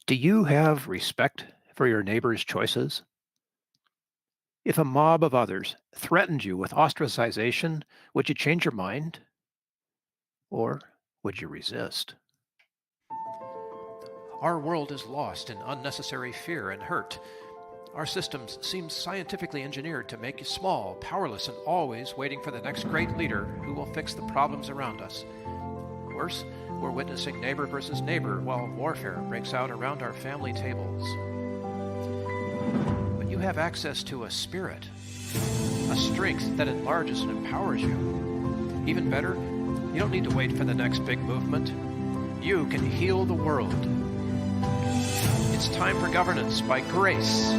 Do you have respect for your neighbor's choices? If a mob of others threatened you with ostracization, would you change your mind or would you resist? Our world is lost in unnecessary fear and hurt. Our systems seem scientifically engineered to make you small, powerless, and always waiting for the next great leader who will fix the problems around us. Worse, we're witnessing neighbor versus neighbor while warfare breaks out around our family tables. But you have access to a spirit, a strength that enlarges and empowers you. Even better, you don't need to wait for the next big movement. You can heal the world. It's time for governance by grace.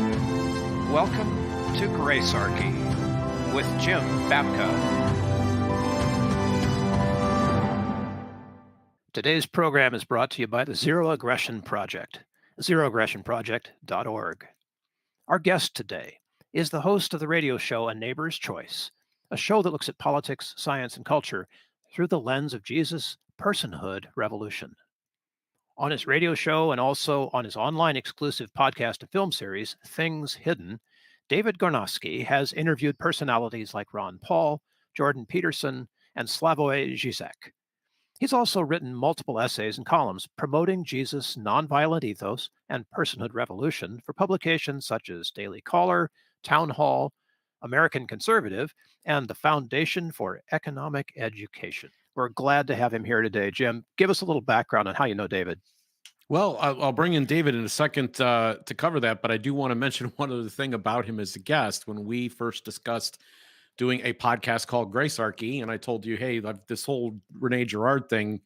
Welcome to Gracearchy with Jim Babka. Today's program is brought to you by the Zero Aggression Project, zeroaggressionproject.org. Our guest today is the host of the radio show A Neighbor's Choice, a show that looks at politics, science, and culture through the lens of Jesus' Personhood Revolution. On his radio show and also on his online exclusive podcast and film series, Things Hidden, David Gornoski has interviewed personalities like Ron Paul, Jordan Peterson, and Slavoj Žižek. He's also written multiple essays and columns promoting Jesus' nonviolent ethos and personhood revolution for publications such as Daily Caller, Town Hall, American Conservative, and the Foundation for Economic Education. We're glad to have him here today. Jim, give us a little background on how you know David. Well, I'll bring in David in a second to cover that, but I do want to mention one other thing about him as a guest. When we first discussed doing a podcast called Gracearchy, and I told you, hey, this whole Rene Girard thing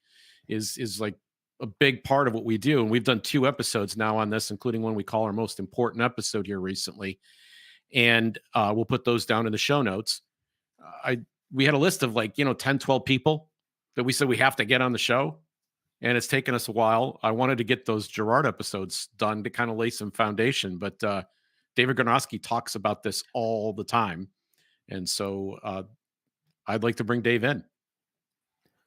is like a big part of what we do, and we've done 2 episodes now on this, including one we call our most important episode here recently, and we'll put those down in the show notes. We had a list of 10, 12 people that we said we have to get on the show. And it's taken us a while. I wanted to get those Girard episodes done to kind of lay some foundation. But David Gornoski talks about this all the time. And so I'd like to bring Dave in.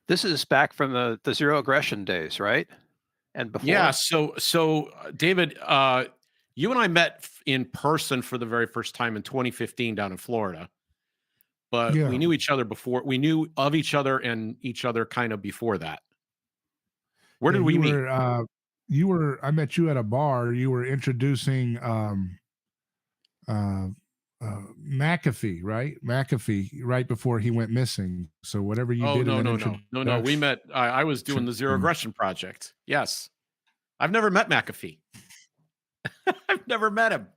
This is back from the Zero Aggression days, right? And before? Yeah. So David, you and I met in person for the very first time in 2015 down in Florida. But we knew each other before. We knew of each other and each other kind of before that. Where did we meet? I met you at a bar. You were introducing McAfee, right? McAfee, right before he went missing. So whatever you did. No. We met. I was doing the Zero Aggression Project. Yes, I've never met McAfee. I've never met him.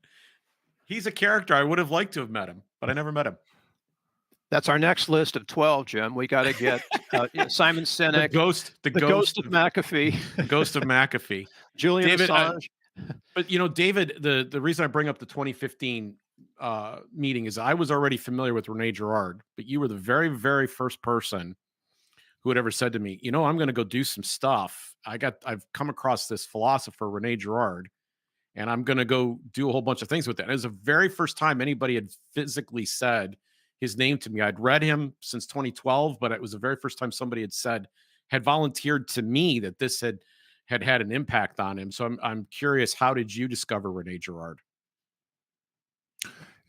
He's a character. I would have liked to have met him, but I never met him. That's our next list of 12, Jim. We got to get Simon Sinek, the ghost of McAfee, the ghost of McAfee, Julian Assange. But David, the reason I bring up the 2015 meeting is I was already familiar with Rene Girard, but you were the very, very first person who had ever said to me, I'm going to go do some stuff. I've come across this philosopher, Rene Girard, and I'm going to go do a whole bunch of things with it. And it was the very first time anybody had physically said his name to me. I'd read him since 2012, but it was the very first time somebody had volunteered to me that this had an impact on him. So I'm curious, how did you discover Rene Girard?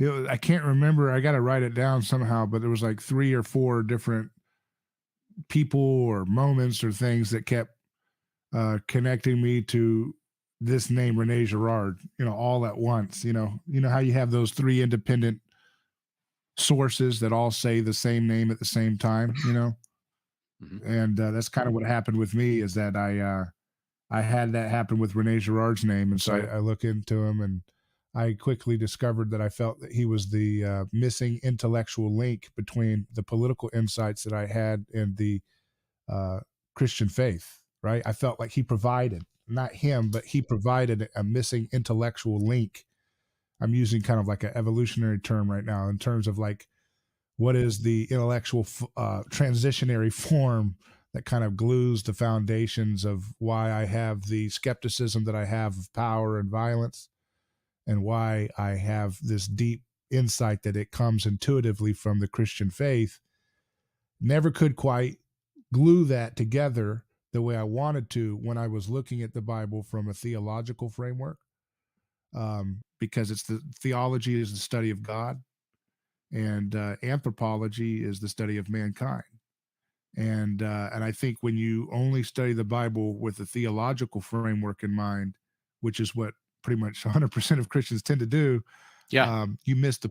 I can't remember. I got to write it down somehow, but there was like 3 or 4 different people or moments or things that kept connecting me to this name, Rene Girard, all at once. You know how you have those 3 independent sources that all say the same name at the same time, Mm-hmm. And that's kind of what happened with me, is that I had that happen with Rene Girard's name. And so I look into him, and I quickly discovered that I felt that he was the missing intellectual link between the political insights that I had and the Christian faith, right? I felt like he provided, not him, but he provided a missing intellectual link. I'm using kind of like an evolutionary term right now in terms of like, what is the intellectual transitionary form that kind of glues the foundations of why I have the skepticism that I have of power and violence, and why I have this deep insight that it comes intuitively from the Christian faith. Never could quite glue that together the way I wanted to when I was looking at the Bible from a theological framework, because it's the theology is the study of God, and anthropology is the study of mankind. And I think when you only study the Bible with a theological framework in mind, which is what pretty much 100% of Christians tend to do, Yeah. you miss the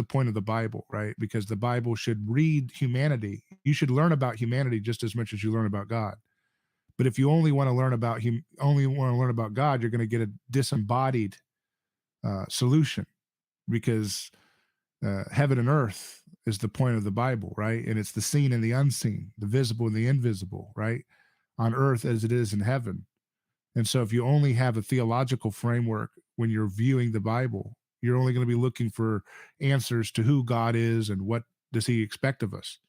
point of the Bible, right? Because the Bible should read humanity. You should learn about humanity just as much as you learn about God. But if you only want to learn about God, you're going to get a disembodied solution, because heaven and earth is the point of the Bible, right? And it's the seen and the unseen, the visible and the invisible, right? On earth as it is in heaven. And so if you only have a theological framework when you're viewing the Bible, you're only going to be looking for answers to who God is and what does he expect of us.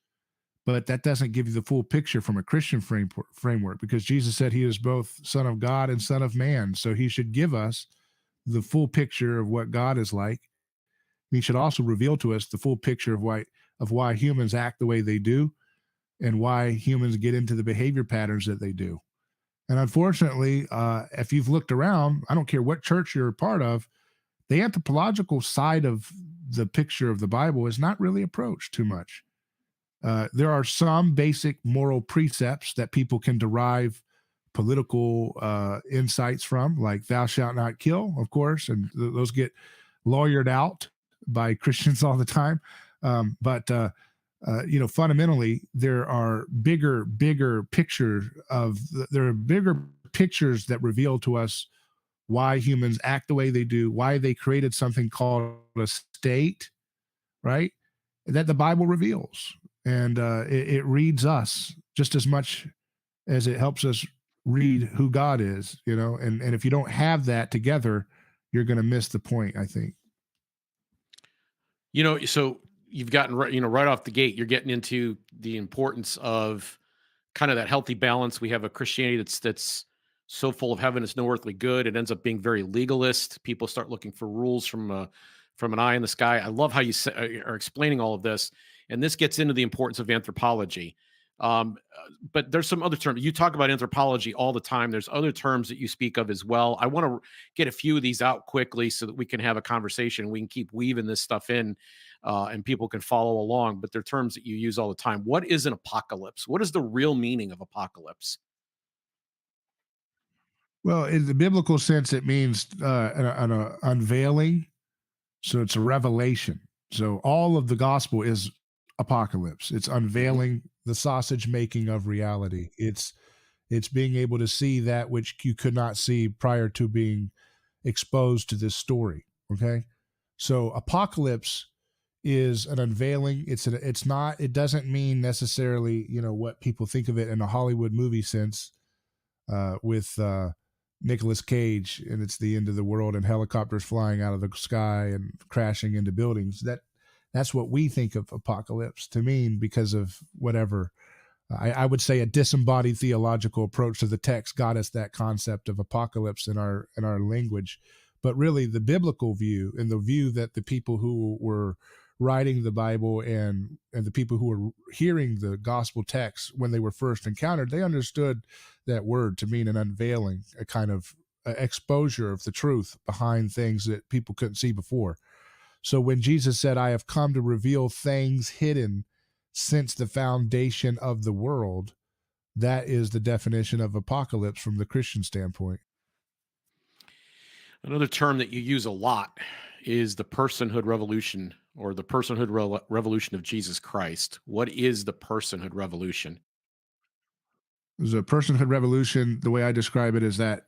But that doesn't give you the full picture from a Christian framework, because Jesus said he is both Son of God and Son of Man. So he should give us the full picture of what God is like. He should also reveal to us the full picture of why humans act the way they do, and why humans get into the behavior patterns that they do. And unfortunately, if you've looked around, I don't care what church you're a part of, the anthropological side of the picture of the Bible is not really approached too much. There are some basic moral precepts that people can derive political insights from, like thou shalt not kill, of course, and those get lawyered out by Christians all the time. But fundamentally, there are bigger pictures that reveal to us why humans act the way they do, why they created something called a state, right? That the Bible reveals. And it reads us just as much as it helps us read who God is, and if you don't have that together, you're going to miss the point, I think. So you've gotten right off the gate, you're getting into the importance of kind of that healthy balance. We have a Christianity that's so full of heaven, it's no earthly good. It ends up being very legalist. People start looking for rules from an eye in the sky. I love how you are explaining all of this, and this gets into the importance of anthropology. But there's some other terms. You talk about anthropology all the time. There's other terms that you speak of as well. I want to get a few of these out quickly so that we can have a conversation. We can keep weaving this stuff in, and people can follow along. But they're terms that you use all the time. What is an apocalypse? What is the real meaning of apocalypse? Well, in the biblical sense, it means an unveiling. So it's a revelation. So all of the gospel is apocalypse. It's unveiling the sausage making of reality. It's being able to see that which you could not see prior to being exposed to this story. Okay. So apocalypse is an unveiling. It doesn't mean necessarily, what people think of it in a Hollywood movie sense, with Nicolas Cage, and it's the end of the world and helicopters flying out of the sky and crashing into buildings. That's what we think of apocalypse to mean, because of whatever. I would say a disembodied theological approach to the text got us that concept of apocalypse in our language. But really, the biblical view, and the view that the people who were writing the Bible and the people who were hearing the gospel texts when they were first encountered, they understood that word to mean an unveiling, a kind of exposure of the truth behind things that people couldn't see before. So when Jesus said, I have come to reveal things hidden since the foundation of the world, that is the definition of apocalypse from the Christian standpoint. Another term that you use a lot is the personhood revolution, or the personhood revolution of Jesus Christ. What is the personhood revolution? The personhood revolution, the way I describe it, is that,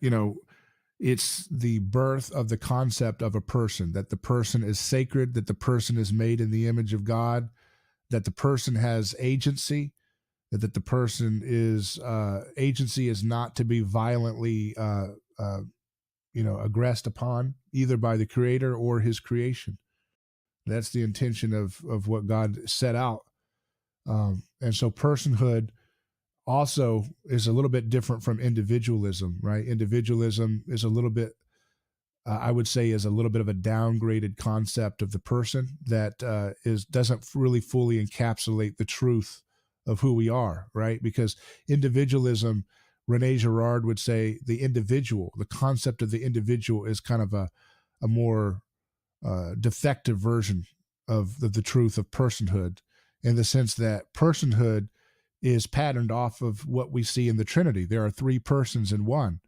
it's the birth of the concept of a person, that the person is sacred, that the person is made in the image of God, that the person has agency, that the person is agency is not to be violently aggressed upon either by the creator or his creation. That's the intention of what God set out. And so personhood also is a little bit different from individualism, right? Individualism is a little bit, I would say, is a little bit of a downgraded concept of the person that doesn't really fully encapsulate the truth of who we are, right? Because individualism Rene Girard would say the individual, the concept of the individual is kind of a more defective version of the truth of personhood, in the sense that personhood is patterned off of what we see in the Trinity. There are three persons in one,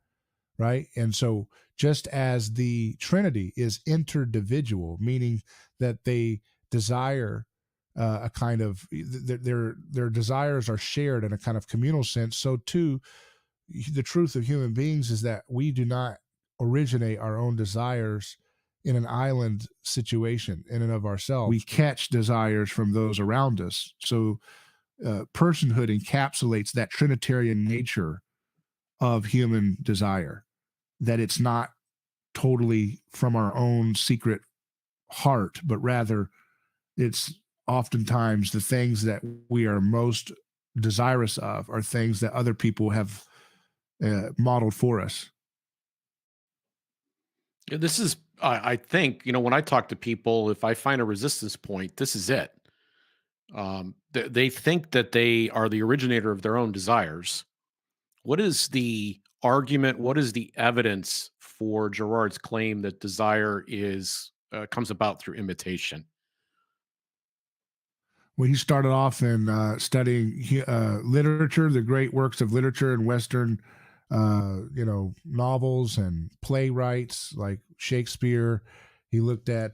right? And so just as the Trinity is interdividual, meaning that they desire a kind of their desires are shared in a kind of communal sense, so too the truth of human beings is that we do not originate our own desires in an island situation in and of ourselves. We catch desires from those around us. So personhood encapsulates that Trinitarian nature of human desire, that it's not totally from our own secret heart, but rather it's oftentimes the things that we are most desirous of are things that other people have modeled for us. Yeah, this is, I think, when I talk to people, if I find a resistance point, this is it. They think that they are the originator of their own desires. What is the argument? What is the evidence for Girard's claim that desire is comes about through imitation? Well, he started off in studying literature, the great works of literature and Western, novels and playwrights like Shakespeare. He looked at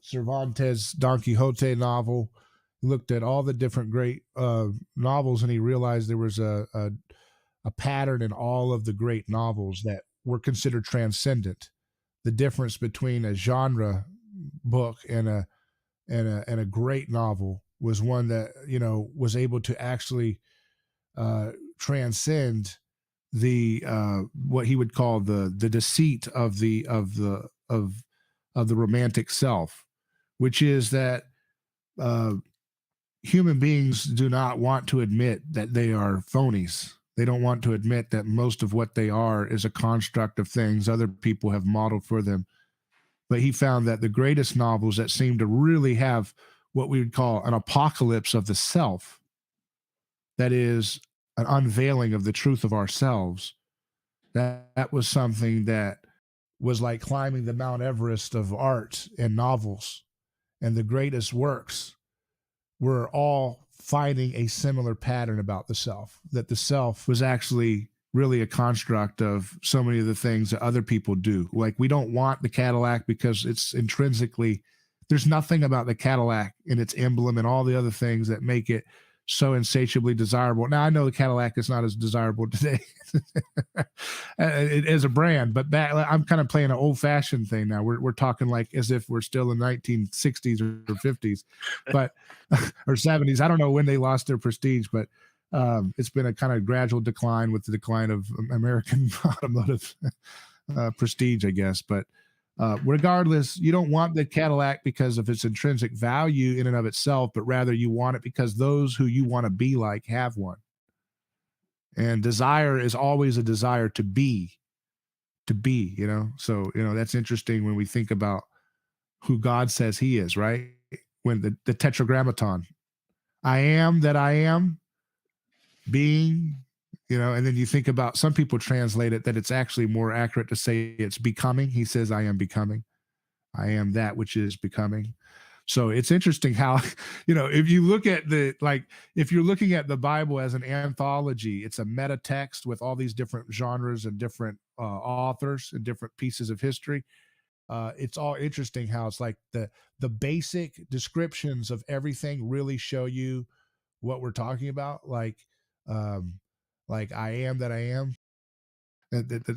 Cervantes' Don Quixote novel. He looked at all the different great novels, and he realized there was a pattern in all of the great novels that were considered transcendent. The difference between a genre book and a great novel was one that was able to actually transcend the what he would call the deceit of the romantic self, which is that human beings do not want to admit that they are phonies. They don't want to admit that most of what they are is a construct of things other people have modeled for them. But he found that the greatest novels that seem to really have what we would call an apocalypse of the self, that is an unveiling of the truth of ourselves, that was something that was like climbing the Mount Everest of art and novels. And the greatest works were all finding a similar pattern about the self, that the self was actually really a construct of so many of the things that other people do. Like, we don't want the Cadillac because it's intrinsically, there's nothing about the Cadillac and its emblem and all the other things that make it so insatiably desirable. Now, I know the Cadillac is not as desirable today as a brand, but I'm kind of playing an old-fashioned thing now. We're talking like as if we're still in 1960s or 50s, but or 70s. I don't know when they lost their prestige, but it's been a kind of gradual decline with the decline of American automotive prestige, I guess. But regardless, you don't want the Cadillac because of its intrinsic value in and of itself, but rather you want it because those who you want to be like have one. And desire is always a desire to be, So, that's interesting when we think about who God says he is, right? When the tetragrammaton, I am that I am, being, and then you think about, some people translate it that it's actually more accurate to say it's becoming. He says, I am becoming. I am that which is becoming. So it's interesting how, if you look at if you're looking at the Bible as an anthology, it's a meta text with all these different genres and different authors and different pieces of history. It's all interesting how it's like the basic descriptions of everything really show you what we're talking about. Like I am that I am.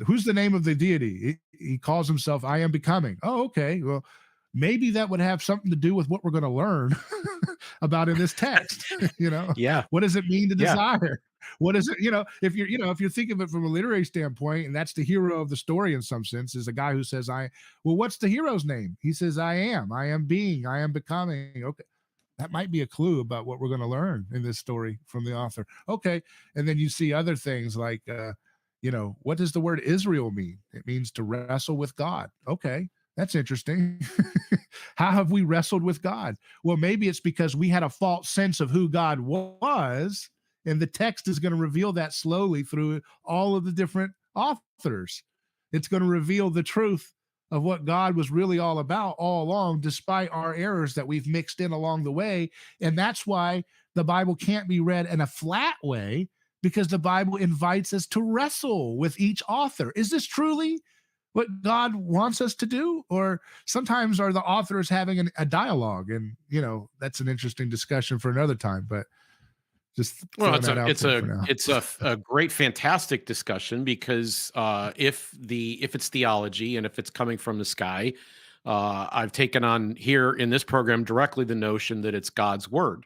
Who's the name of the deity? He calls himself I am becoming. Oh, okay. Well, maybe that would have something to do with what we're going to learn about in this text. Yeah. What does it mean to Yeah. desire? What is it? If you're thinking of it from a literary standpoint, and that's the hero of the story in some sense, is a guy who says, what's the hero's name? He says, I am being, I am becoming. Okay. That might be a clue about what we're going to learn in this story from the author. Okay. And then you see other things like, what does the word Israel mean? It means to wrestle with God. Okay. That's interesting. How have we wrestled with God? Well, maybe it's because we had a false sense of who God was And the text is going to reveal that slowly through all of the different authors. It's going to reveal the truth of what God was really all about all along, despite our errors that we've mixed in along the way. And that's why the Bible can't be read in a flat way, because the Bible invites us to wrestle with each author. Is this truly what God wants us to do? Or sometimes are the authors having a dialogue? And, that's an interesting discussion for another time, but just throwing that out there for now. It's a great, fantastic discussion, because if it's theology and if it's coming from the sky, I've taken on here in this program directly the notion that it's God's word.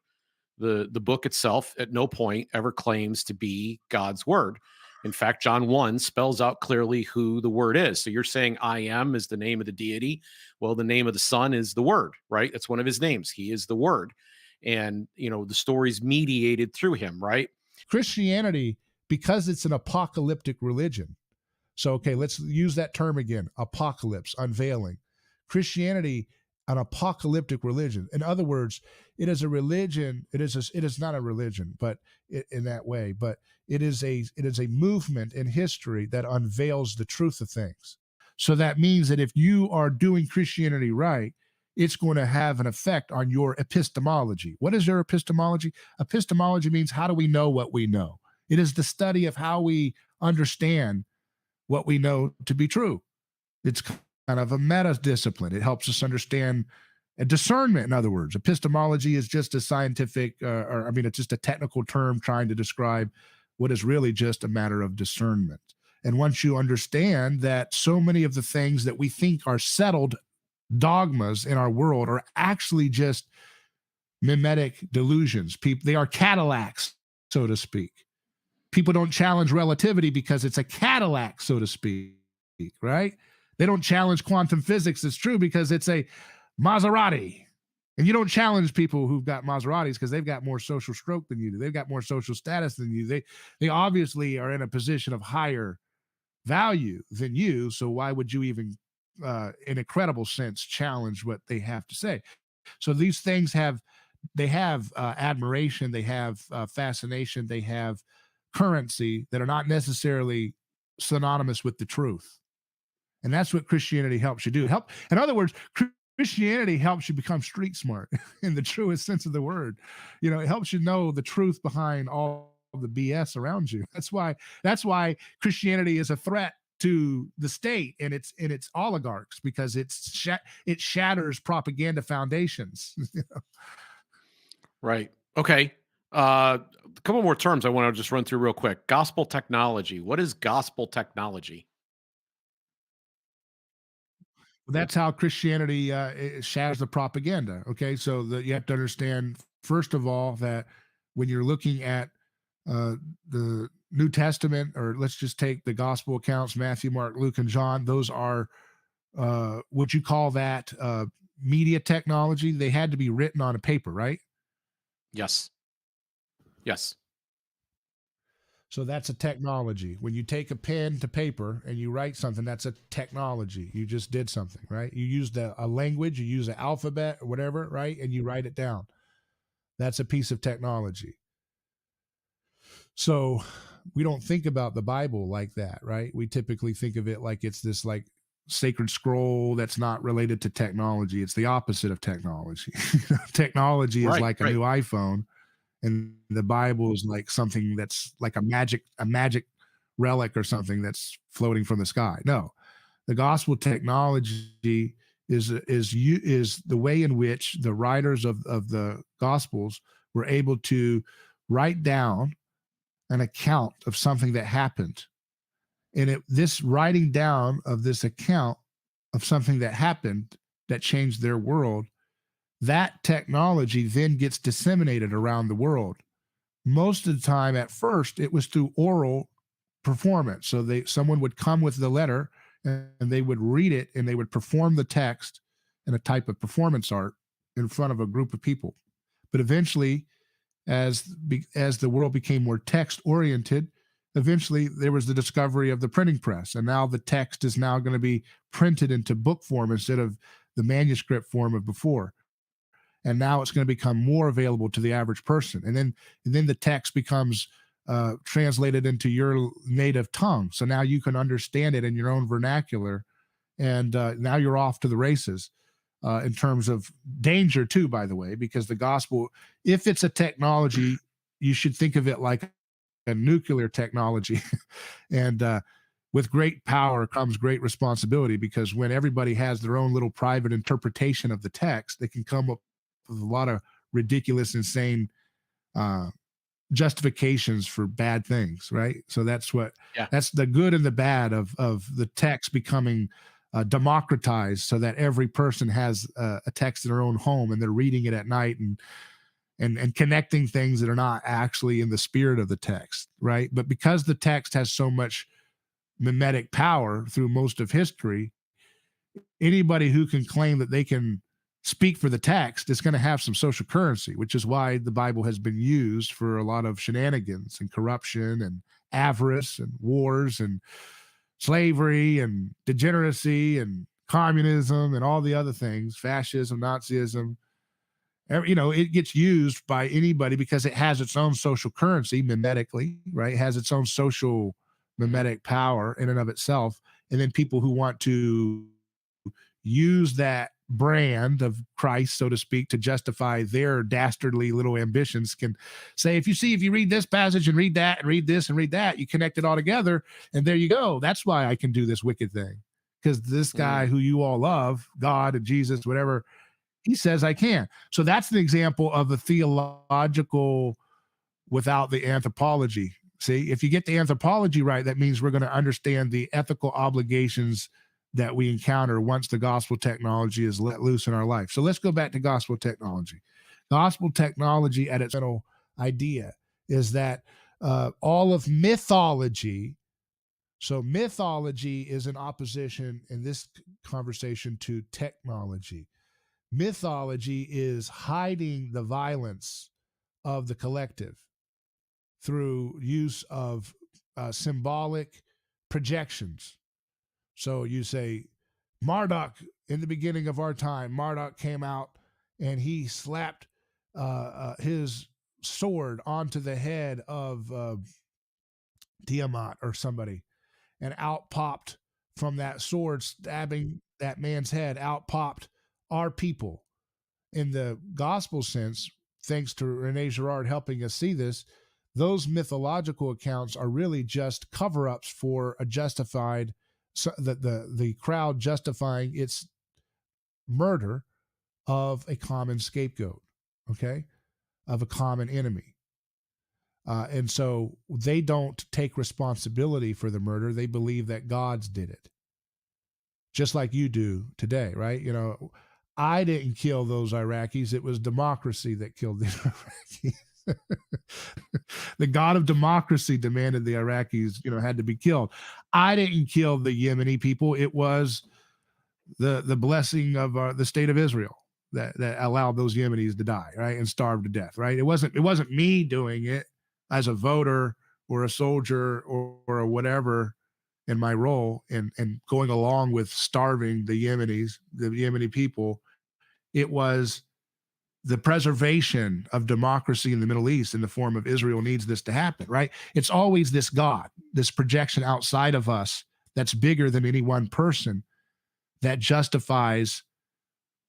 The book itself at no point ever claims to be God's word. In fact, John 1 spells out clearly who the word is. So you're saying I am is the name of the deity. Well, the name of the Son is the word, right? That's one of his names. He is the word. And, the story's mediated through him, right? Christianity, because it's an apocalyptic religion. So, okay, let's use that term again, apocalypse, unveiling. Christianity, an apocalyptic religion. In other words, it is a religion. It is not a religion, but in that way, but it is a movement in history that unveils the truth of things. So that means that if you are doing Christianity right, it's going to have an effect on your epistemology. What is your epistemology? Epistemology means, how do we know what we know? It is the study of how we understand what we know to be true. It's kind of a meta discipline. It helps us understand a discernment. In other words, epistemology is just a scientific, it's just a technical term trying to describe what is really just a matter of discernment. And once you understand that so many of the things that we think are settled dogmas in our world are actually just mimetic delusions. They are Cadillacs, so to speak. People don't challenge relativity because it's a Cadillac, so to speak, right? They don't challenge quantum physics. It's true because it's a Maserati. And you don't challenge people who've got Maseratis because they've got more social stroke than you do. They've got more social status than you. They obviously are in a position of higher value than you. So why would you even in a credible sense challenge what they have to say? So these things have admiration, they have fascination, they have currency that are not necessarily synonymous with the truth. And that's what Christianity helps you do. In other words, Christianity helps you become street smart in the truest sense of the word. It helps you know the truth behind all the BS around you. That's why Christianity is a threat to the state and its oligarchs, because it shatters propaganda foundations. Right. Okay. A couple more terms I want to just run through real quick. Gospel technology. What is gospel technology? That's how Christianity it shatters the propaganda. Okay, so you have to understand, first of all, that when you're looking at the New Testament, or let's just take the gospel accounts, Matthew, Mark, Luke, and John, those are would you call that media technology? They had to be written on a paper, right? Yes. So that's a technology. When you take a pen to paper and you write something, that's a technology. You just did something, right? You used a language, you use an alphabet or whatever, right? And you write it down. That's a piece of technology. So we don't think about the Bible like that, right? We typically think of it like it's this like sacred scroll that's not related to technology. It's the opposite of technology. Technology is like a new iPhone, and the Bible is like something that's like a magic relic or something that's floating from the sky. No, the gospel technology is the way in which the writers of the gospels were able to write down an account of something that happened. And this writing down of this account of something that happened that changed their world, that technology then gets disseminated around the world. Most of the time, at first, it was through oral performance. So someone would come with the letter and they would read it and they would perform the text in a type of performance art in front of a group of people. But eventually, as the world became more text oriented, eventually there was the discovery of the printing press, and now the text is now going to be printed into book form instead of the manuscript form of before. and now it's going to become more available to the average person. And then the text becomes translated into your native tongue. So now you can understand it in your own vernacular, and now you're off to the races. In terms of danger too, by the way, because the gospel, if it's a technology, you should think of it like a nuclear technology. And with great power comes great responsibility, because when everybody has their own little private interpretation of the text, they can come up with a lot of ridiculous, insane justifications for bad things, right? So that's the good and the bad of the text becoming democratized, so that every person has a text in their own home, and they're reading it at night and connecting things that are not actually in the spirit of the text, right? But because the text has so much mimetic power through most of history, anybody who can claim that they can speak for the text is going to have some social currency, which is why the Bible has been used for a lot of shenanigans and corruption and avarice and wars and slavery and degeneracy and communism and all the other things, fascism, Nazism. It gets used by anybody because it has its own social currency mimetically, right? It has its own social mimetic power in and of itself. And then people who want to use that brand of Christ, so to speak, to justify their dastardly little ambitions can say, if you read this passage and read that and read this and read that, you connect it all together, and there you go. That's why I can do this wicked thing, because this guy who you all love, God and Jesus, whatever, he says I can. So that's an example of a theological without the anthropology. See, if you get the anthropology right, that means we're going to understand the ethical obligations that we encounter once the gospel technology is let loose in our life. So let's go back to gospel technology. Gospel technology at its central idea is that all of mythology, so mythology is in opposition in this conversation to technology. Mythology is hiding the violence of the collective through use of symbolic projections. So you say, Marduk, in the beginning of our time, Marduk came out and he slapped his sword onto the head of Tiamat or somebody, and out popped from that sword, stabbing that man's head, out popped our people. In the gospel sense, thanks to Rene Girard helping us see this, those mythological accounts are really just cover-ups for a justified, so the crowd justifying its murder of a common scapegoat, okay, of a common enemy. And so they don't take responsibility for the murder. They believe that God's did it, just like you do today, right? I didn't kill those Iraqis. It was democracy that killed the Iraqis. The God of democracy demanded the Iraqis, had to be killed. I didn't kill the Yemeni people. It was the blessing of the state of Israel that allowed those Yemenis to die, right, and starve to death, right? It wasn't me doing it as a voter or a soldier or whatever in my role and going along with starving the Yemeni people. It was the preservation of democracy in the Middle East in the form of Israel needs this to happen, right? It's always this God, this projection outside of us that's bigger than any one person that justifies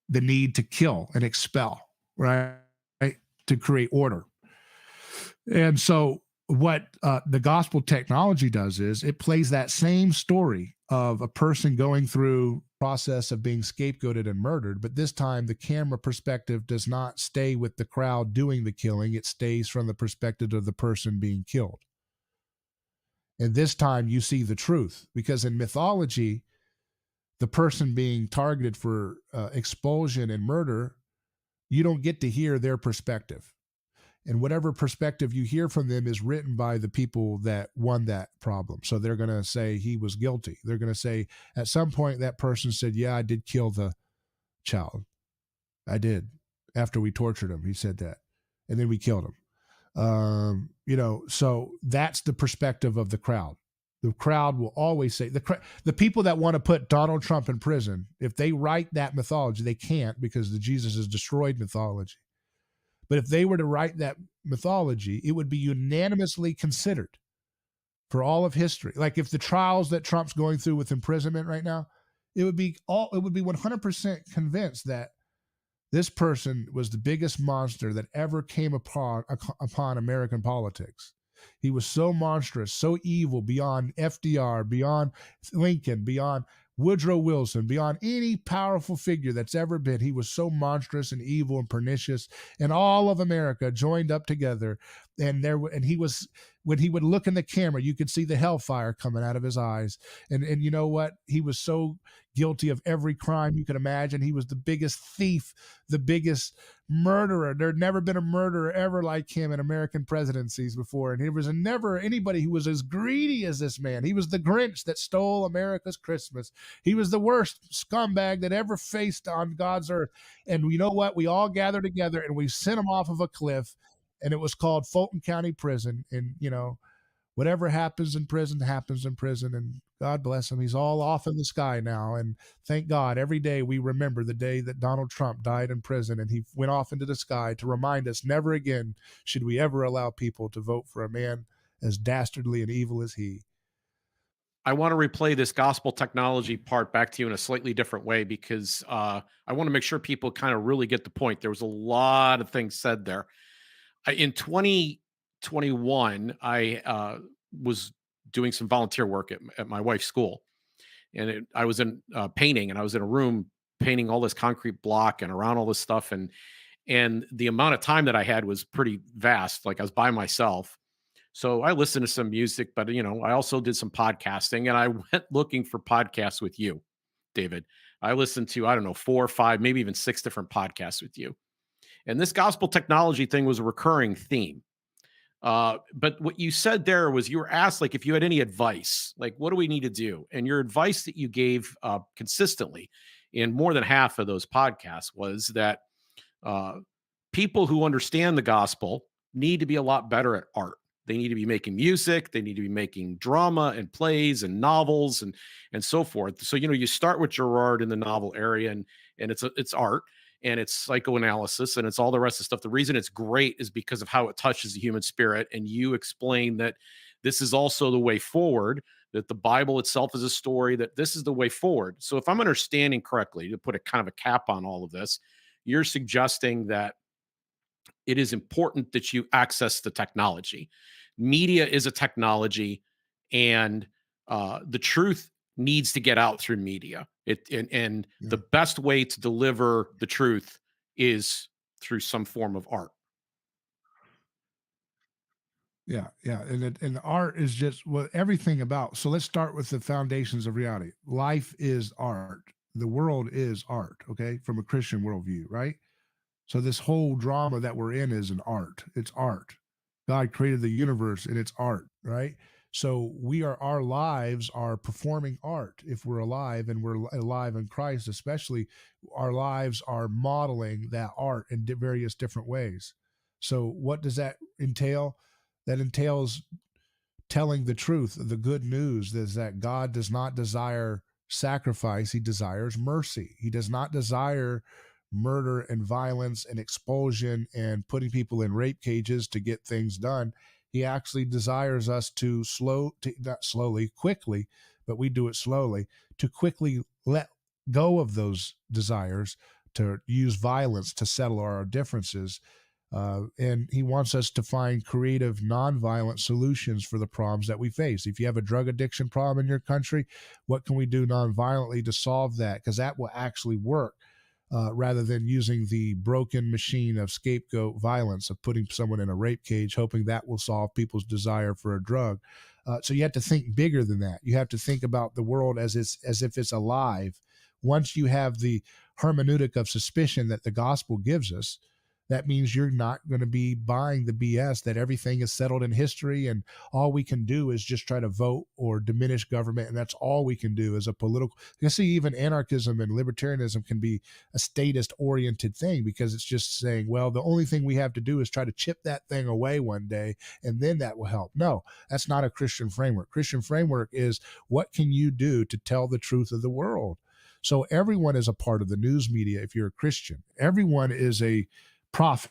the need to kill and expel, right? To create order. And so what the gospel technology does is it plays that same story of a person going through process of being scapegoated and murdered, but this time the camera perspective does not stay with the crowd doing the killing. It stays from the perspective of the person being killed. And this time you see the truth, because in mythology, the person being targeted for expulsion and murder, you don't get to hear their perspective. And whatever perspective you hear from them is written by the people that won that problem. So they're going to say he was guilty. They're going to say at some point that person said, yeah, I did kill the child. I did. After we tortured him, he said that. And then we killed him. So that's the perspective of the crowd. The crowd will always say, the people that want to put Donald Trump in prison, if they write that mythology, they can't because the Jesus has destroyed mythology. But if they were to write that mythology, it would be unanimously considered for all of history. Like if the trials that Trump's going through with imprisonment right now, it would be 100% convinced that this person was the biggest monster that ever came upon American politics. He was so monstrous, so evil, beyond FDR, beyond Lincoln, beyond Woodrow Wilson, beyond any powerful figure that's ever been. He was so monstrous and evil and pernicious, and all of America joined up together. And he was, when he would look in the camera, you could see the hellfire coming out of his eyes. And you know what? He was so guilty of every crime you could imagine. He was the biggest thief, the biggest murderer. There had never been a murderer ever like him in American presidencies before. And there was never anybody who was as greedy as this man. He was the Grinch that stole America's Christmas. He was the worst scumbag that ever faced on God's earth. And you know what? We all gathered together and we sent him off of a cliff, and it was called Fulton County Prison. And, you know, whatever happens in prison happens in prison, and God bless him. He's all off in the sky now. And thank God every day we remember the day that Donald Trump died in prison and he went off into the sky to remind us never again should we ever allow people to vote for a man as dastardly and evil as he. I want to replay this gospel technology part back to you in a slightly different way because I want to make sure people kind of really get the point. There was a lot of things said there. In 2021, I was doing some volunteer work at my wife's school, and I was in painting, and I was in a room painting all this concrete block and around all this stuff, and the amount of time that I had was pretty vast. Like I was by myself, so I listened to some music, but you know, I also did some podcasting, and I went looking for podcasts with you, David. I listened to, I don't know, 4 or 5, maybe even 6 different podcasts with you. And this gospel technology thing was a recurring theme. But what you said there was you were asked, like, if you had any advice, like, what do we need to do? And your advice that you gave consistently in more than half of those podcasts was that uh, people who understand the gospel need to be a lot better at art. They need to be making music. They need to be making drama and plays and novels and so forth. So, you know, you start with Girard in the novel area, and it's art, and it's psychoanalysis, and it's all the rest of the stuff. The reason it's great is because of how it touches the human spirit. And you explain that this is also the way forward, that the Bible itself is a story, that this is the way forward. So if I'm understanding correctly, to put a kind of a cap on all of this, you're suggesting that it is important that you access the technology. Media is a technology, and the truth needs to get out through media. And the best way to deliver the truth is through some form of art. Yeah, and art is just what everything about. So let's start with the foundations of reality. Life is art. The world is art. Okay, from a Christian worldview, right? So this whole drama that we're in is an art. It's art. God created the universe and it's art, right? So our lives are performing art. If we're alive and we're alive in Christ, especially, our lives are modeling that art in various different ways. So what does that entail? That entails telling the truth. The good news is that God does not desire sacrifice. He desires mercy. He does not desire murder and violence and expulsion and putting people in rape cages to get things done. He actually desires us to not slowly, quickly, but we do it slowly, to quickly let go of those desires, to use violence to settle our differences. And he wants us to find creative, nonviolent solutions for the problems that we face. If you have a drug addiction problem in your country, what can we do nonviolently to solve that? Because that will actually work. Rather than using the broken machine of scapegoat violence of putting someone in a rape cage, hoping that will solve people's desire for a drug. So you have to think bigger than that. You have to think about the world as if it's alive. Once you have the hermeneutic of suspicion that the gospel gives us, that means you're not going to be buying the BS that everything is settled in history and all we can do is just try to vote or diminish government. And that's all we can do as a political. You see, even anarchism and libertarianism can be a statist oriented thing because it's just saying, well, the only thing we have to do is try to chip that thing away one day and then that will help. No, that's not a Christian framework. Christian framework is what can you do to tell the truth of the world? So everyone is a part of the news media if you're a Christian. Everyone is a prophet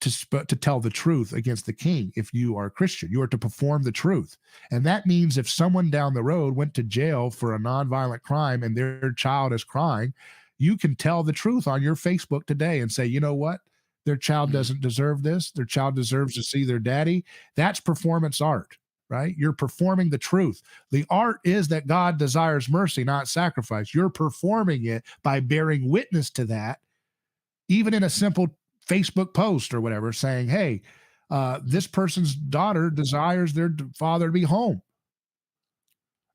to tell the truth against the king if you are a Christian. You are to perform the truth. And that means if someone down the road went to jail for a nonviolent crime and their child is crying, you can tell the truth on your Facebook today and say, you know what? Their child doesn't deserve this. Their child deserves to see their daddy. That's performance art. Right? You're performing the truth. The art is that God desires mercy, not sacrifice. You're performing it by bearing witness to that, even in a simple Facebook post or whatever, saying, hey, this person's daughter desires their father to be home.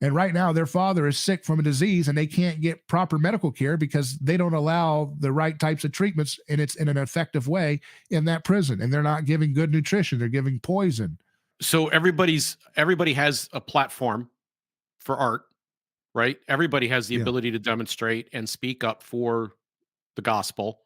And right now their father is sick from a disease and they can't get proper medical care because they don't allow the right types of treatments and it's in an effective way in that prison. And they're not giving good nutrition. They're giving poison. So everybody has a platform for art, right? Everybody has the ability to demonstrate and speak up for the gospel,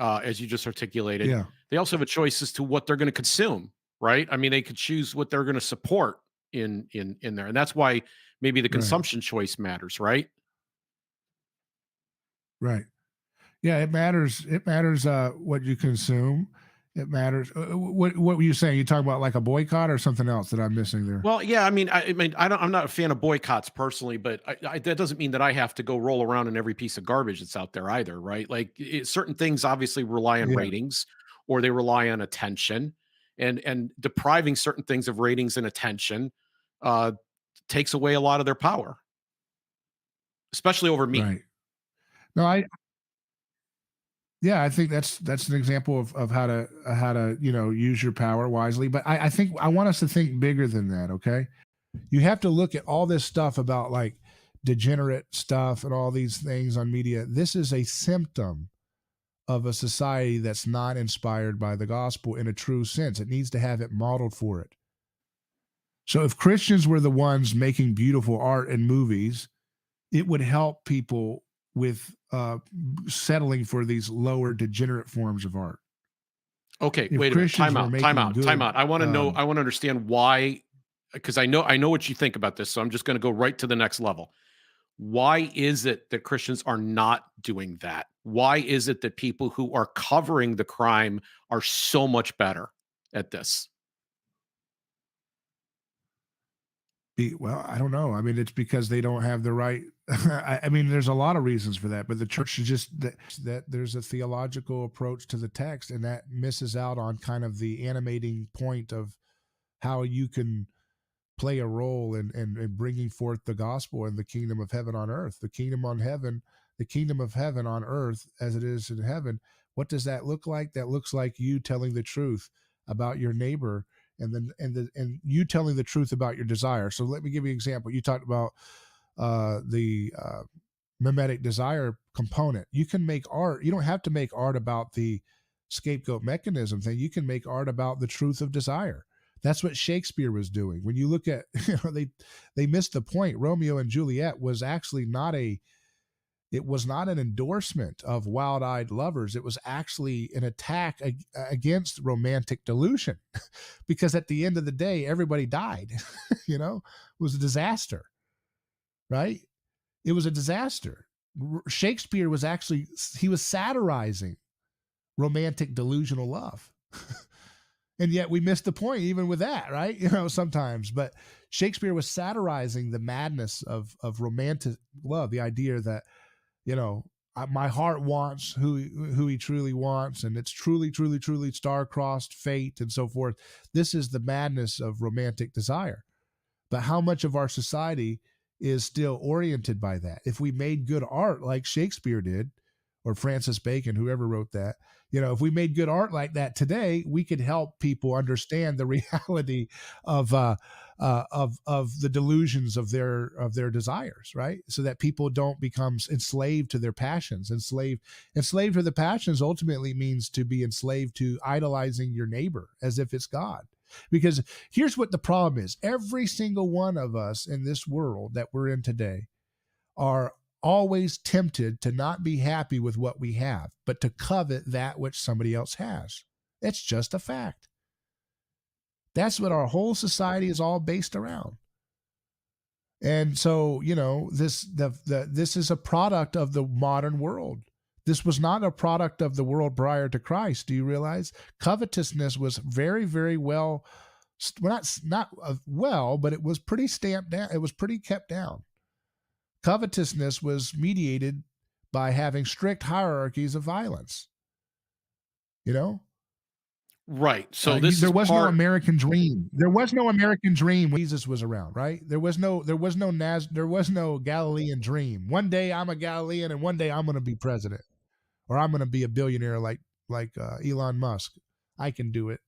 as you just articulated. Yeah. They also have a choice as to what they're going to consume, right? I mean, they could choose what they're going to support in there, and that's why maybe the consumption choice matters, right? Right. Yeah, it matters. It matters what you consume. It matters. What were you saying? You talking about like a boycott or something else that I'm missing there? Well, yeah, I mean, I'm not a fan of boycotts personally, but that doesn't mean that I have to go roll around in every piece of garbage that's out there either, right? Like certain things obviously rely on ratings, or they rely on attention, and depriving certain things of ratings and attention takes away a lot of their power, especially over me. Right. No, I think that's an example of how to use your power wisely. But I think I want us to think bigger than that. Okay, you have to look at all this stuff about like degenerate stuff and all these things on media. This is a symptom of a society that's not inspired by the gospel in a true sense. It needs to have it modeled for it. So if Christians were the ones making beautiful art and movies, it would help people with settling for these lower degenerate forms of art. Okay, wait a minute. Time out. I want to know. I want to understand why, because I know what you think about this. So I'm just going to go right to the next level. Why is it that Christians are not doing that? Why is it that people who are covering the crime are so much better at this? Well, I don't know. I mean, it's because they don't have the right. I mean, there's a lot of reasons for that, but the church is just that there's a theological approach to the text, and that misses out on kind of the animating point of how you can play a role in bringing forth the gospel and the kingdom of heaven on earth. The kingdom of heaven on earth as it is in heaven. What does that look like? That looks like you telling the truth about your neighbor, and you telling the truth about your desire. So let me give you an example. You talked about the mimetic desire component. You can make art. You don't have to make art about the scapegoat mechanism thing. You can make art about the truth of desire. That's what Shakespeare was doing. When you look at, they missed the point. Romeo and Juliet was actually it was not an endorsement of wild-eyed lovers. It was actually an attack against romantic delusion, because at the end of the day, everybody died. It was a disaster, right? It was a disaster. Shakespeare was he was satirizing romantic delusional love. And yet we missed the point even with that, right? Sometimes. But Shakespeare was satirizing the madness of romantic love, the idea that, my heart wants who he truly wants, and it's truly, truly, truly star-crossed fate and so forth. This is the madness of romantic desire. But how much of our society is still oriented by that? If we made good art like Shakespeare did, or Francis Bacon, whoever wrote that. If we made good art like that today, we could help people understand the reality of the delusions of their desires, right? So that people don't become enslaved to their passions. Enslaved to the passions ultimately means to be enslaved to idolizing your neighbor as if it's God. Because here's what the problem is: every single one of us in this world that we're in today are always tempted to not be happy with what we have, but to covet that which somebody else has. It's just a fact. That's what our whole society is all based around. And so, this is a product of the modern world. This was not a product of the world prior to Christ. Do you realize? Covetousness was very, very well, not well, but it was pretty stamped down. It was pretty kept down. Covetousness was mediated by having strict hierarchies of violence. Right. So there was no American dream. There was no American dream when Jesus was around, right? There was no Galilean dream. One day I'm a Galilean, and one day I'm going to be president, or I'm going to be a billionaire like Elon Musk. I can do it.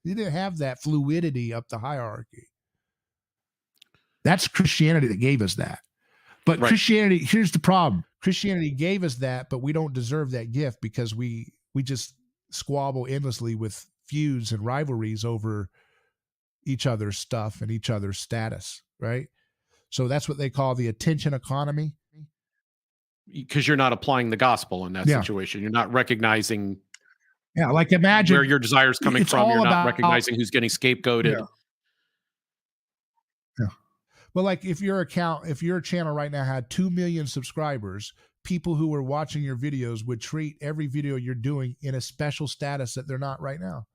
You didn't have that fluidity up the hierarchy. That's Christianity that gave us that. But right. Christianity, here's the problem. Christianity gave us that, but we don't deserve that gift because we just squabble endlessly with feuds and rivalries over each other's stuff and each other's status, right? So that's what they call the attention economy. Because you're not applying the gospel in that situation. You're not recognizing like imagine where your desire is coming from. You're not recognizing who's getting scapegoated. Well, like if your channel right now had 2 million subscribers, people who were watching your videos would treat every video you're doing in a special status that they're not right now.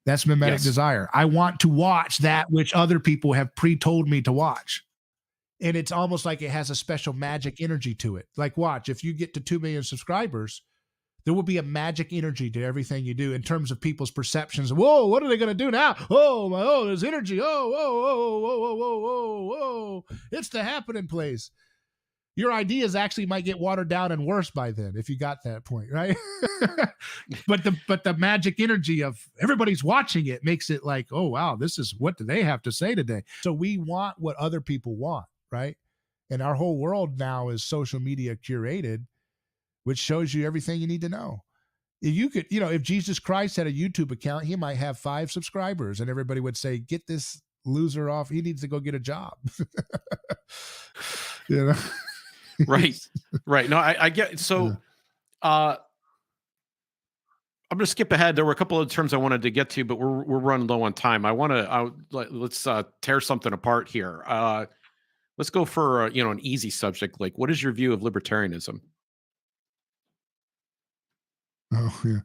That's mimetic desire. I want to watch that which other people have pre-told me to watch. And it's almost like it has a special magic energy to it. Like, watch, if you get to 2 million subscribers, there will be a magic energy to everything you do in terms of people's perceptions. Whoa, what are they going to do now? There's energy. Whoa. It's the happening place. Your ideas actually might get watered down and worse by then if you got that point, right? but the magic energy of everybody's watching it makes it like, oh, wow, this is what do they have to say today? So we want what other people want, right? And our whole world now is social media curated, which shows you everything you need to know. If you could, if Jesus Christ had a YouTube account, he might have 5 subscribers and everybody would say, get this loser off. He needs to go get a job. Right. No, I get, so, I'm going to skip ahead. There were a couple of terms I wanted to get to, but we're running low on time. Let's tear something apart here. Let's go for, an easy subject. Like, what is your view of libertarianism? Oh, yeah.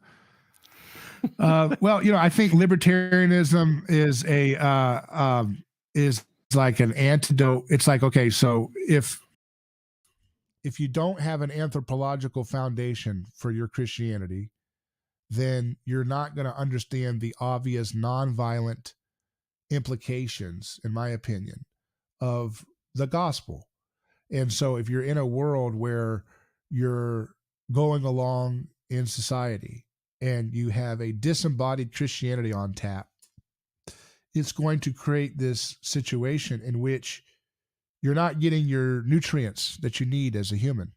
Well, I think libertarianism is is like an antidote. It's like, okay, so if you don't have an anthropological foundation for your Christianity, then you're not going to understand the obvious nonviolent implications, in my opinion, of the gospel. And so if you're in a world where you're going along in society and you have a disembodied Christianity on tap, it's going to create this situation in which you're not getting your nutrients that you need as a human.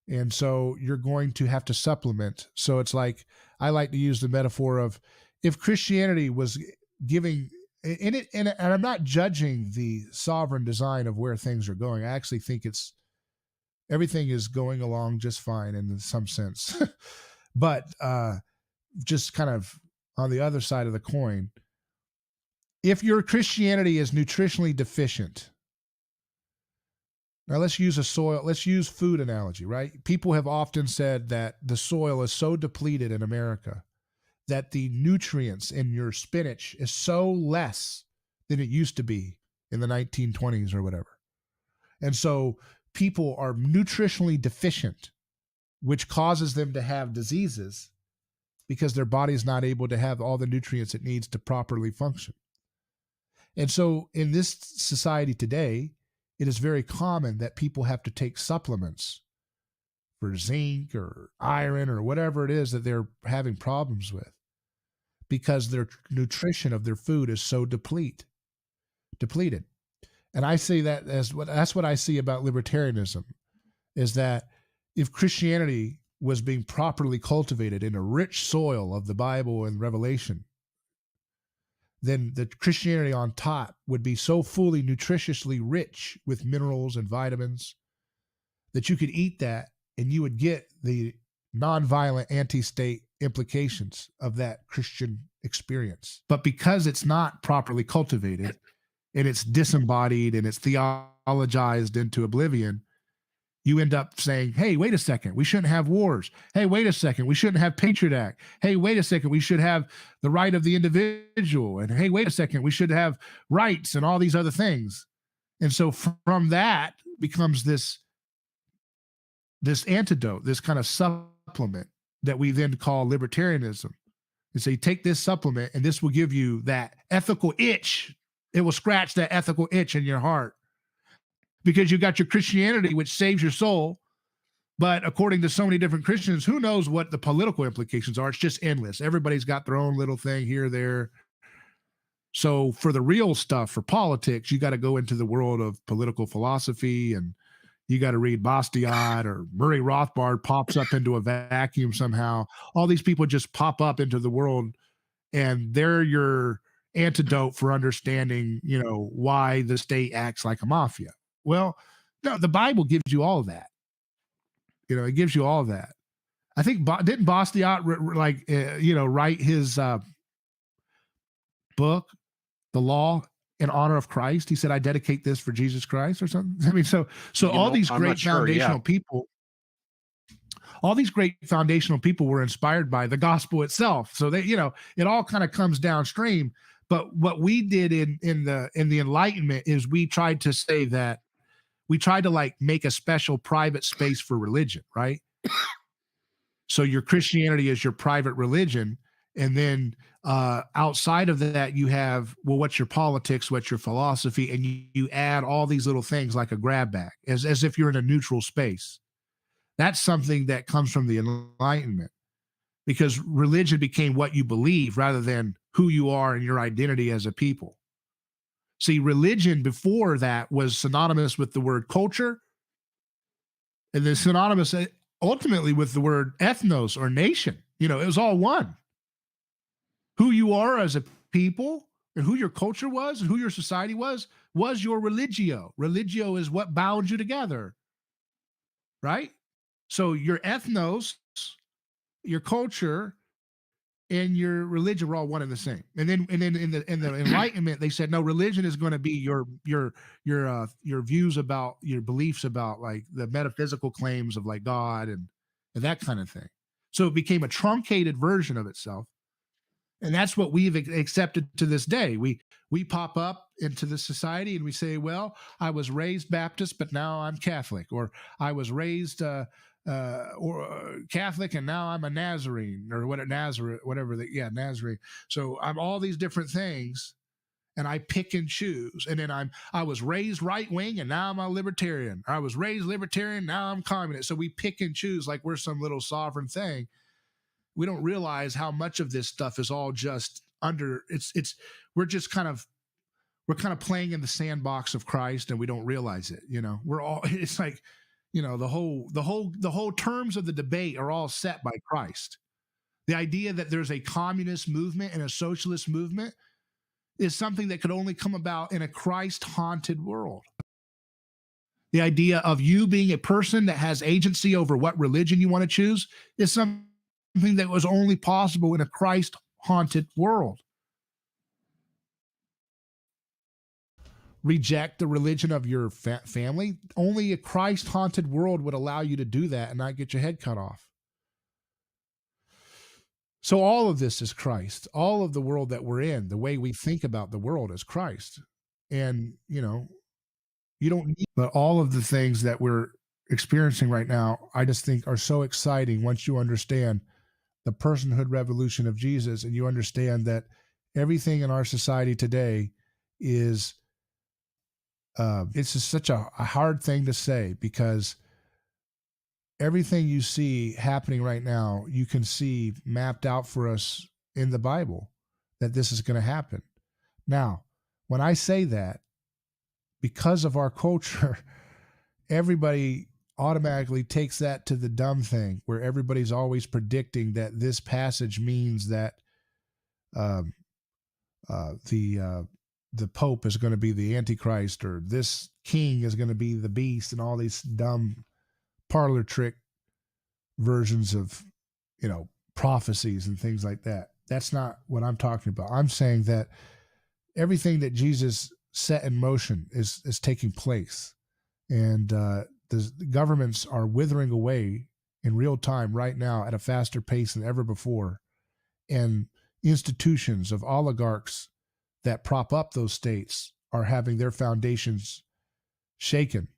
And so you're going to have to supplement. So it's like, I like to use the metaphor of if Christianity was giving and I'm not judging the sovereign design of where things are going. I actually think everything is going along just fine in some sense. But just kind of on the other side of the coin, if your Christianity is nutritionally deficient, now let's use food analogy, right? People have often said that the soil is so depleted in America that the nutrients in your spinach is so less than it used to be in the 1920s or whatever. And so people are nutritionally deficient, which causes them to have diseases because their body is not able to have all the nutrients it needs to properly function. And so in this society today, it is very common that people have to take supplements for zinc or iron or whatever it is that they're having problems with, because their nutrition of their food is so depleted. And I see that as that's what I see about libertarianism, is that if Christianity was being properly cultivated in a rich soil of the Bible and Revelation, then the Christianity on top would be so fully nutritiously rich with minerals and vitamins that you could eat that and you would get the nonviolent anti-state implications of that Christian experience. But because it's not properly cultivated and it's disembodied and it's theologized into oblivion, you end up saying, hey, wait a second, we shouldn't have wars. Hey, wait a second, we shouldn't have Patriot Act. Hey, wait a second, we should have the right of the individual. And hey, wait a second, we should have rights and all these other things. And so from that becomes this antidote, this kind of supplement that we then call libertarianism. And so you take this supplement and this will give you that ethical itch. It will scratch that ethical itch in your heart, because you got your Christianity, which saves your soul. But according to so many different Christians, who knows what the political implications are? It's just endless. Everybody's got their own little thing here, there. So for the real stuff, for politics, you got to go into the world of political philosophy, and you got to read Bastiat, or Murray Rothbard pops up into a vacuum somehow. All these people just pop up into the world, and they're your antidote for understanding, why the state acts like a mafia. Well, no, the Bible gives you all of that. It gives you all of that. I think didn't Bastiat write his book, The Law in Honor of Christ? He said, "I dedicate this for Jesus Christ," or something. I mean, so all these great foundational people, all these great foundational people were inspired by the gospel itself. So they, it all kind of comes downstream. But what we did in the Enlightenment is we tried to say that. We tried to make a special private space for religion, right? So your Christianity is your private religion. And then outside of that, you have, well, what's your politics, what's your philosophy? And you add all these little things like a grab bag, as if you're in a neutral space. That's something that comes from the Enlightenment, because religion became what you believe rather than who you are and your identity as a people. See, religion before that was synonymous with the word culture, and then synonymous ultimately with the word ethnos or nation. It was all one. Who you are as a people and who your culture was and who your society was your religio. Religio is what bound you together, right? So your ethnos, your culture, and your religion were all one and the same. And then in the Enlightenment, they said, no, religion is going to be your views about, your beliefs about the metaphysical claims of God and that kind of thing. So it became a truncated version of itself. And that's what we've accepted to this day. We pop up into the society and we say, well, I was raised Baptist, but now I'm Catholic, or I was raised Catholic, and now I'm a Nazarene, or Nazarene. So I'm all these different things, and I pick and choose. And then I was raised right wing, and now I'm a libertarian. Or I was raised libertarian, now I'm communist. So we pick and choose like we're some little sovereign thing. We don't realize how much of this stuff is all just we're kind of playing in the sandbox of Christ, and we don't realize it. We're all, it's like, the whole terms of the debate are all set by Christ. The idea that there's a communist movement and a socialist movement is something that could only come about in a Christ-haunted world. The idea of you being a person that has agency over what religion you want to choose is something that was only possible in a Christ-haunted world. Reject the religion of your family. Only a Christ-haunted world would allow you to do that and not get your head cut off. So all of this is Christ. All of the world that we're in, the way we think about the world is Christ. And, you don't need, but all of the things that we're experiencing right now, I just think are so exciting once you understand the personhood revolution of Jesus, and you understand that everything in our society today is it's just such a hard thing to say, because everything you see happening right now, you can see mapped out for us in the Bible that this is going to happen. Now, when I say that, because of our culture, everybody automatically takes that to the dumb thing where everybody's always predicting that this passage means that um, the Pope is going to be the Antichrist, or this king is going to be the beast, and all these dumb parlor trick versions of, prophecies and things like that. That's not what I'm talking about. I'm saying that everything that Jesus set in motion is taking place, and the governments are withering away in real time right now at a faster pace than ever before, and institutions of oligarchs that prop up those states are having their foundations shaken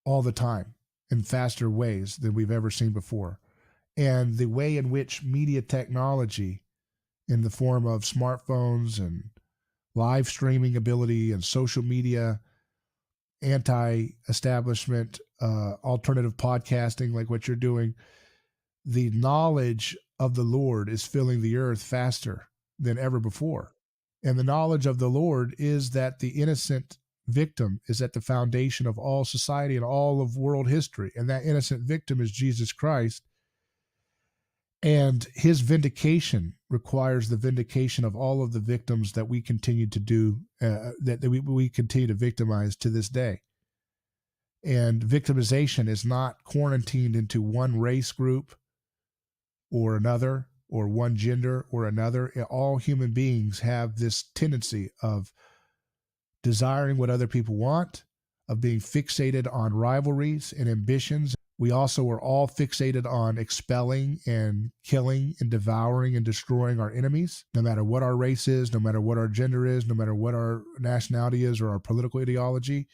all the time in faster ways than we've ever seen before. And the way in which media technology, in the form of smartphones and live streaming ability and social media, anti-establishment, alternative podcasting like what you're doing, the knowledge of the Lord is filling the earth faster than ever before. And the knowledge of the Lord is that the innocent victim is at the foundation of all society and all of world history. And that innocent victim is Jesus Christ. And his vindication requires the vindication of all of the victims that we continue to do, that we continue to victimize to this day. And victimization is not quarantined into one race group or another, or one gender or another. All human beings have this tendency of desiring what other people want, of being fixated on rivalries and ambitions. We also are all fixated on expelling and killing and devouring and destroying our enemies, no matter what our race is, no matter what our gender is, no matter what our nationality is or our political ideology.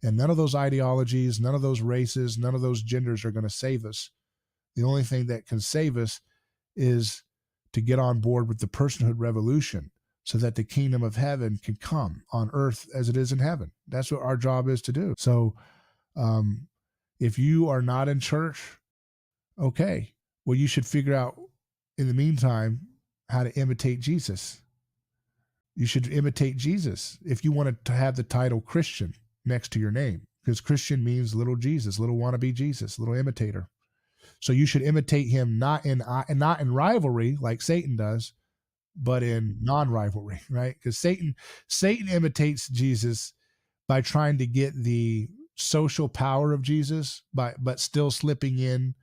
And none of those ideologies, none of those races, none of those genders are going to save us. The only thing that can save us is to get on board with the Personhood Revolution, so that the kingdom of heaven can come on earth as it is in heaven. That's what our job is to do. So if you are not in church, okay, well, you should figure out in the meantime how to imitate Jesus. You should imitate Jesus if you want to have the title Christian next to your name, because Christian means little Jesus, little wannabe Jesus, little imitator. So you should imitate him not in rivalry like Satan does, but in non-rivalry, right? Because Satan imitates Jesus by trying to get the social power of Jesus, but still slipping in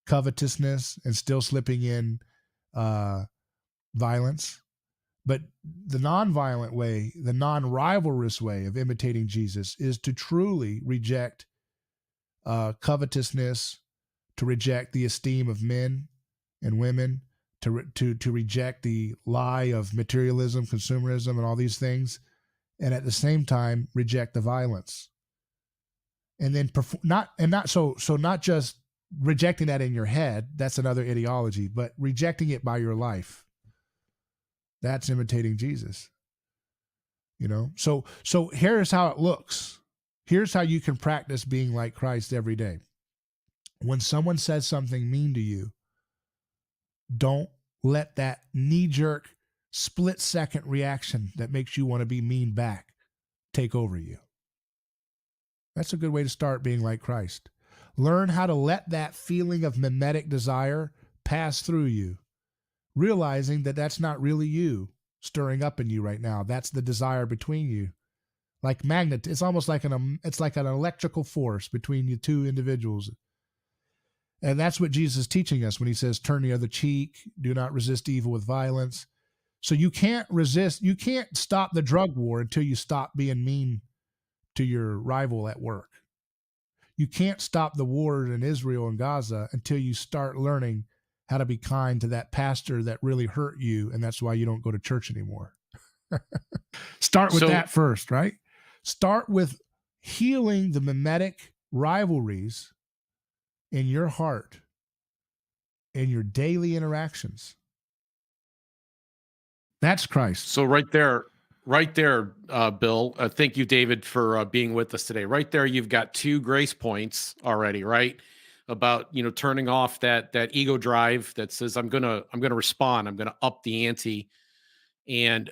covetousness and still slipping in violence. But the non-violent way, the non-rivalrous way of imitating Jesus is to truly reject covetousness, to reject the esteem of men and women, to reject the lie of materialism, consumerism, and all these things, and at the same time reject the violence. And then not just rejecting that in your head, that's another ideology, but rejecting it by your life. That's imitating Jesus. So here's how it looks. Here's how you can practice being like Christ every day. When someone says something mean to you, don't let that knee-jerk, split-second reaction that makes you want to be mean back take over you. That's a good way to start being like Christ. Learn how to let that feeling of mimetic desire pass through you, realizing that that's not really you stirring up in you right now. That's the desire between you. Like magnet, it's almost like an electrical force between you two individuals. And that's what Jesus is teaching us when he says, turn the other cheek, do not resist evil with violence. So you can't stop the drug war until you stop being mean to your rival at work. You can't stop the war in Israel and Gaza until you start learning how to be kind to that pastor that really hurt you, and that's why you don't go to church anymore. Start with that first, right? Start with healing the mimetic rivalries in your heart, in your daily interactions. That's Christ. So right there, right there, Bill. Thank you, David, for being with us today. Right there, you've got 2 grace points already, right? About, you know, turning off that ego drive that says I'm gonna respond, I'm gonna up the ante, and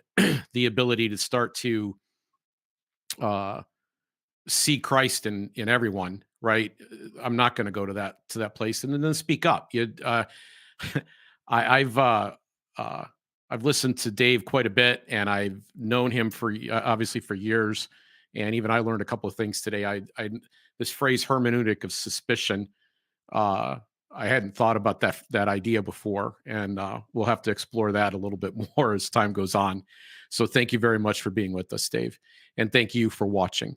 the ability to start to see Christ in everyone, right? I'm not going to go to that place, and then speak up. I, I've uh, uh, I've listened to Dave quite a bit, and I've known him for obviously for years, and even I learned a couple of things today. I this phrase hermeneutic of suspicion. Uh, I hadn't thought about that idea before, and we'll have to explore that a little bit more as time goes on. So thank you very much for being with us, Dave, and thank you for watching.